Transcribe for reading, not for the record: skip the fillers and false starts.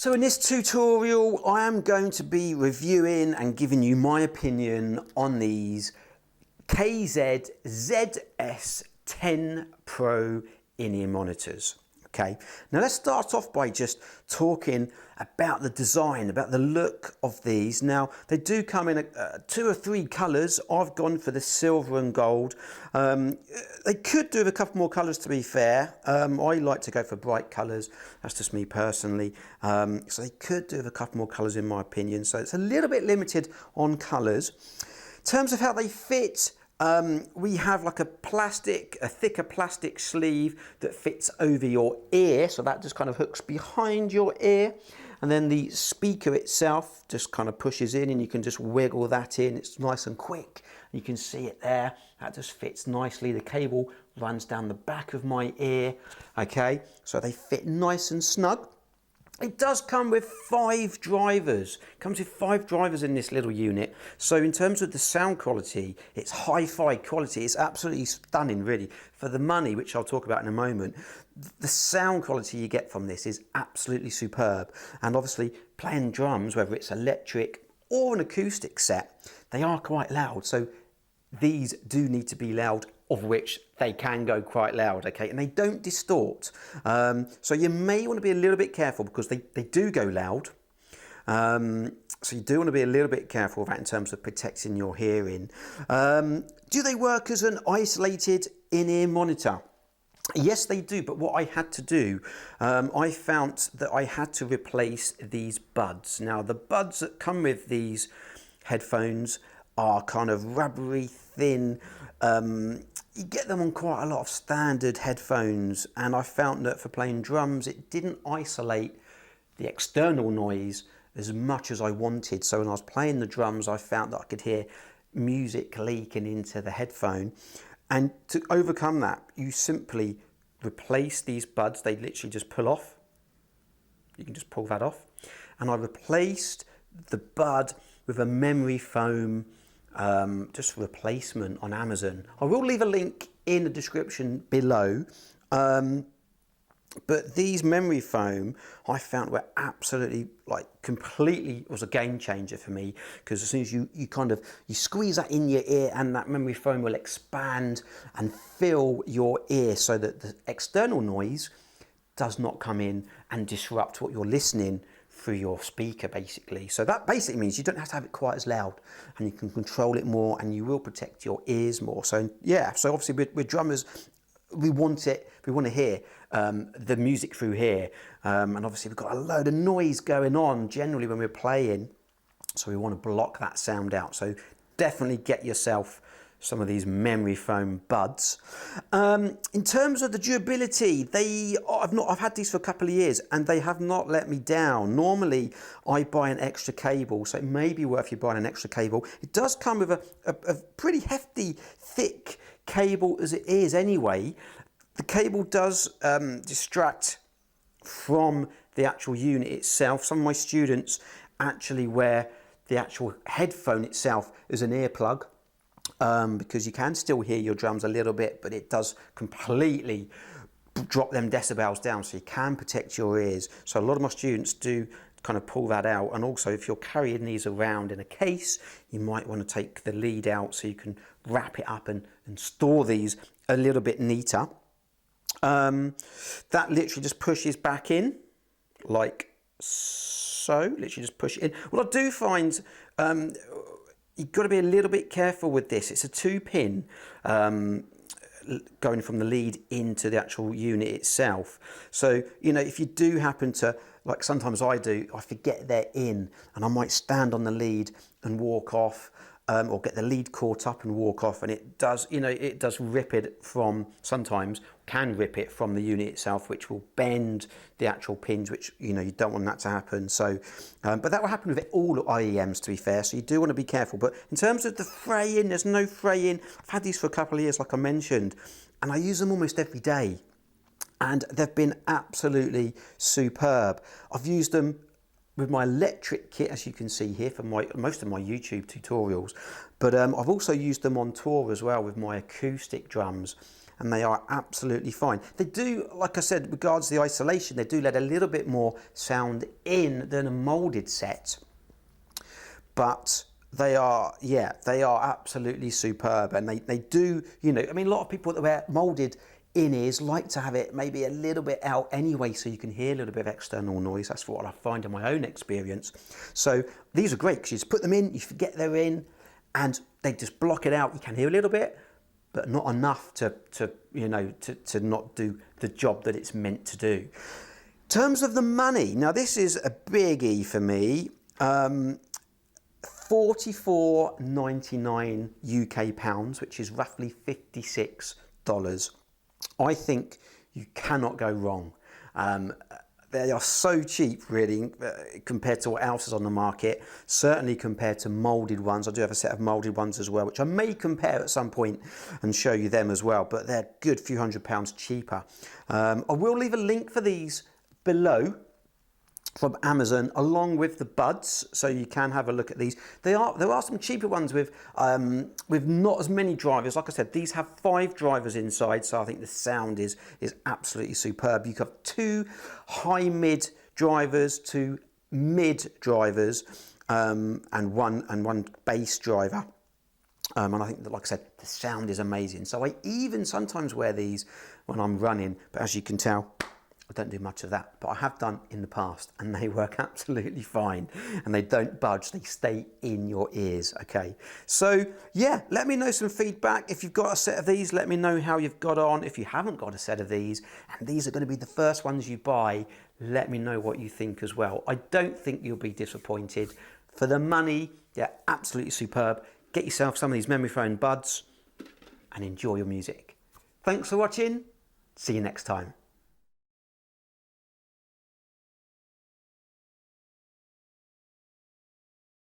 So in this tutorial, I am going to be reviewing and giving you my opinion on these KZ ZS10 PRO in-ear monitors. Okay, now let's start off by just talking about the design, about the look of these. Now they do come in 2 or 3 colours. I've gone for the silver and gold. They could do with a couple more colours, to be fair. I like to go for bright colours. That's just me personally. So they could do with a couple more colours in my opinion. So it's a little bit limited on colours. In terms of how they fit, we have like a thicker plastic sleeve that fits over your ear, so that just kind of hooks behind your ear, and then the speaker itself just kind of pushes in and you can just wiggle that in. It's nice and quick. You can see it there. That just fits nicely. The cable runs down the back of my ear. Okay, so they fit nice and snug. It does come with 5 drivers. It comes with 5 drivers in this little unit. So in terms of the sound quality, it's hi-fi quality. It's absolutely stunning, really. For the money, which I'll talk about in a moment, the sound quality you get from this is absolutely superb. And obviously, playing drums, whether it's electric or an acoustic set, they are quite loud. So these do need to be loud, of which they can go quite loud, okay, and they don't distort. So you may want to be a little bit careful because they do go loud. So you do want to be a little bit careful of that in terms of protecting your hearing. Do they work as an isolated in-ear monitor? Yes, they do, but what I had to do, I found that I had to replace these buds. Now, the buds that come with these headphones are kind of rubbery, thin. You get them on quite a lot of standard headphones, and I found that for playing drums it didn't isolate the external noise as much as I wanted. So when I was playing the drums, I found that I could hear music leaking into the headphone, and to overcome that you simply replace these buds. They literally just pull off. You can just pull that off, and I replaced the bud with a memory foam just replacement on Amazon. I will leave a link in the description below, but these memory foam I found were absolutely, like, completely was a game changer for me, because as soon as you squeeze that in your ear, and that memory foam will expand and fill your ear so that the external noise does not come in and disrupt what you're listening through your speaker, basically. So that basically means you don't have to have it quite as loud, and you can control it more, and you will protect your ears more. So yeah, so obviously with drummers, we want to hear the music through here, and obviously we've got a load of noise going on generally when we're playing, so we want to block that sound out. So definitely get yourself some of these memory foam buds. In terms of the durability, I've had these for a couple of years and they have not let me down. Normally I buy an extra cable, so it may be worth you buying an extra cable. It does come with a pretty hefty, thick cable as it is anyway. The cable does distract from the actual unit itself. Some of my students actually wear the actual headphone itself as an earplug, because you can still hear your drums a little bit, but it does completely drop them decibels down, so you can protect your ears. So a lot of my students do kind of pull that out, and also if you're carrying these around in a case, you might want to take the lead out so you can wrap it up and store these a little bit neater. That literally just pushes back in like so, literally just push it in. What I do find, you've got to be a little bit careful with this. It's a 2-pin going from the lead into the actual unit itself. So, you know, if you do happen to, like sometimes I do, I forget they're in, and I might stand on the lead and walk off, or get the lead caught up and walk off, and it does, you know, it does rip it from, sometimes can rip it from the unit itself, which will bend the actual pins, which, you know, you don't want that to happen. So, but that will happen with all IEMs, to be fair, so you do want to be careful. But in terms of the fraying, there's no fraying. I've had these for a couple of years, like I mentioned, and I use them almost every day, and they've been absolutely superb. I've used them with my electric kit, as you can see here, for most of my YouTube tutorials, but I've also used them on tour as well with my acoustic drums, and they are absolutely fine. They do, like I said, regards the isolation, they do let a little bit more sound in than a molded set, but they are, yeah, they are absolutely superb. And they do, you know, I mean, a lot of people that wear molded in-ears like to have it maybe a little bit out anyway, so you can hear a little bit of external noise. That's what I find in my own experience. So these are great because you just put them in, you forget they're in, and they just block it out. You can hear a little bit, but not enough to you know, to not do the job that it's meant to do. In terms of the money, now this is a biggie for me. $44.99 UK pounds, which is roughly $56. I think you cannot go wrong. They are so cheap, really, compared to what else is on the market. Certainly compared to molded ones. I do have a set of molded ones as well, which I may compare at some point and show you them as well. But they're a good few £100 cheaper. I will leave a link for these below from Amazon, along with the buds, so you can have a look at these. There are some cheaper ones with not as many drivers. Like I said, these have 5 drivers inside, so I think the sound is absolutely superb. You have 2 high-mid drivers, 2 mid drivers, and one bass driver. And I think that, like I said, the sound is amazing. So I even sometimes wear these when I'm running, but as you can tell, I don't do much of that, but I have done in the past, and they work absolutely fine, and they don't budge. They stay in your ears. Okay, so yeah, let me know some feedback. If you've got a set of these, let me know how you've got on. If you haven't got a set of these, and these are going to be the first ones you buy, let me know what you think as well. I don't think you'll be disappointed. For the money, they're absolutely superb. Get yourself some of these memory foam buds and enjoy your music. Thanks for watching. See you next time.